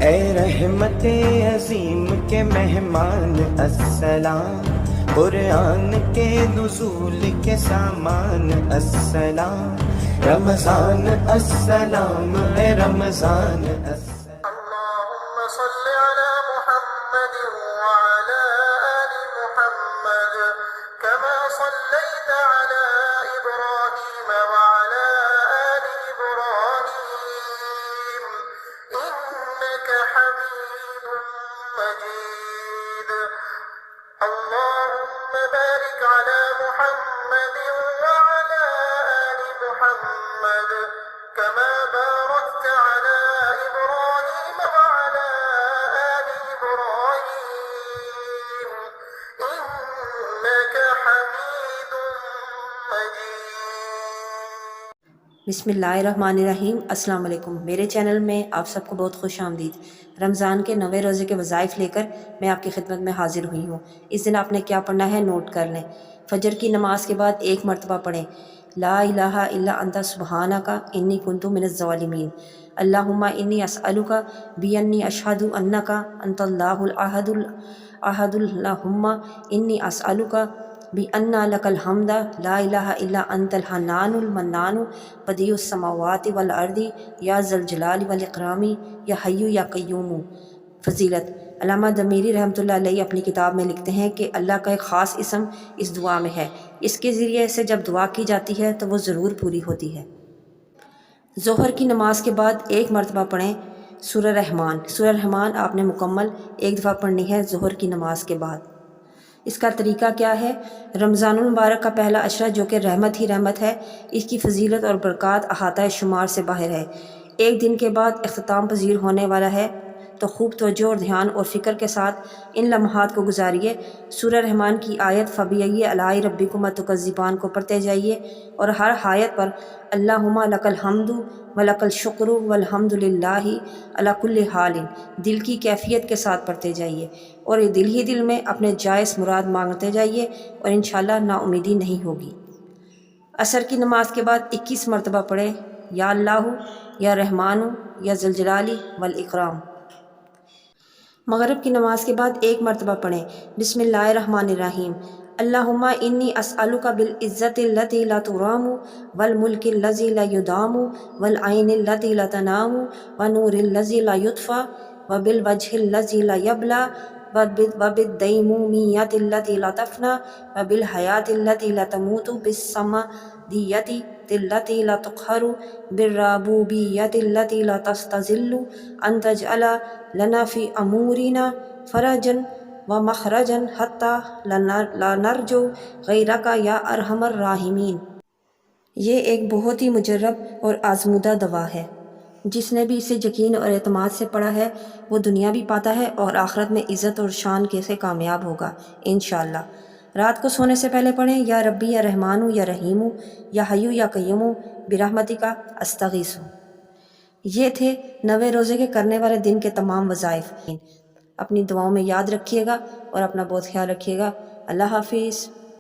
اے رحمت عظیم کے مہمان السلام، قرآن کے نزول کے سامان السلام، رمضان السلام ہے رمضان السلام۔ اللهم صل على محمد وعلى آل محمد كما صليت على إبراهيم وعلى آل إبراهيم إنك حميد مجيد۔ اللهم بارك على محمد وعلى آل محمد كما باركت على إبراهيم وعلى آل إبراهيم إنك حميد مجيد۔ بسم اللہ الرحمن الرحیم۔ السلام علیکم۔ میرے چینل میں آپ سب کو بہت خوش آمدید۔ رمضان کے 9ویں روزے کے وظائف لے کر میں آپ کی خدمت میں حاضر ہوئی ہوں۔ اس دن آپ نے کیا پڑھنا ہے نوٹ کر لیں۔ فجر کی نماز کے بعد 1 مرتبہ پڑھیں لا الہ الا انت سبحانک انی کنت من الظالمین۔ اللہم انی اسألک بانی اشہد انک انت اللہ الاحد اللہم انی اسألک بأن لک الحمد لا الہ الا انت الحنان المنان بدیع السماوات والارض یا ذا الجلال والاکرام یا حی یا قیوم۔ فضیلت: علامہ دمیری رحمۃ اللہ علیہ اپنی کتاب میں لکھتے ہیں کہ اللہ کا ایک خاص اسم اس دعا میں ہے، اس کے ذریعے سے جب دعا کی جاتی ہے تو وہ ضرور پوری ہوتی ہے۔ ظہر کی نماز کے بعد 1 مرتبہ پڑھیں سورہ رحمان۔ سورہ رحمان آپ نے مکمل 1 دفعہ پڑھنی ہے ظہر کی نماز کے بعد۔ اس کا طریقہ کیا ہے؟ رمضان المبارک کا پہلا عشرہ جو کہ رحمت ہی رحمت ہے، اس کی فضیلت اور برکات احاطہ شمار سے باہر ہے۔ 1 دن کے بعد اختتام پذیر ہونے والا ہے، تو خوب توجہ اور دھیان اور فکر کے ساتھ ان لمحات کو گزاریے۔ سورہ رحمان کی آیت فَبِأَيِّ آلَاءِ رَبِّكُمَا تُكَذِّبَانِ کو پڑھتے جائیے اور ہر آیت پر اللہم لک الحمد ولک الشکر والحمد للہ علی کل حال دل کی کیفیت کے ساتھ پڑھتے جائیے، اور دل ہی دل میں اپنے جائز مراد مانگتے جائیے، اور انشاءاللہ نا امیدی نہیں ہوگی۔ عصر کی نماز کے بعد 21 مرتبہ پڑھیں یا اللہ یا رحمان یا ذی الجلال والاکرام۔ مغرب کی نماز کے بعد 1 مرتبہ پڑھیں بسم اللہ الرحمن الرحیم۔ اللہم انی اسألک بالعزت التی لا ترام والملک الذی لا یدام والعین التی لا تنام ونور الذی لا یطفى وبالوجہ الذی لا یبلی وبالدیمومیت التی لا تفنى وبالحیاة التی لا تموت بالسمدیت التی لا تقہر بالربوبیت التی لا تستذل ان تجعل لنا فی امورنا فرجا ومخرجا حتی لا نرجو غیرک یا ارحم الراحمین۔ یہ ایک بہت ہی مجرب اور آزمودہ دعا ہے۔ جس نے بھی اسے یقین اور اعتماد سے پڑھا ہے وہ دنیا بھی پاتا ہے اور آخرت میں عزت اور شان کے سے کامیاب ہوگا انشاءاللہ۔ رات کو سونے سے پہلے پڑھیں یا ربی یا رحمانو یا رحیمو یا حیو یا قیومو برحمتک استغیث۔ یہ تھے 9ویں روزے کے کرنے والے دن کے تمام وظائف۔ اپنی دعاؤں میں یاد رکھیے گا اور اپنا بہت خیال رکھیے گا۔ اللہ حافظ۔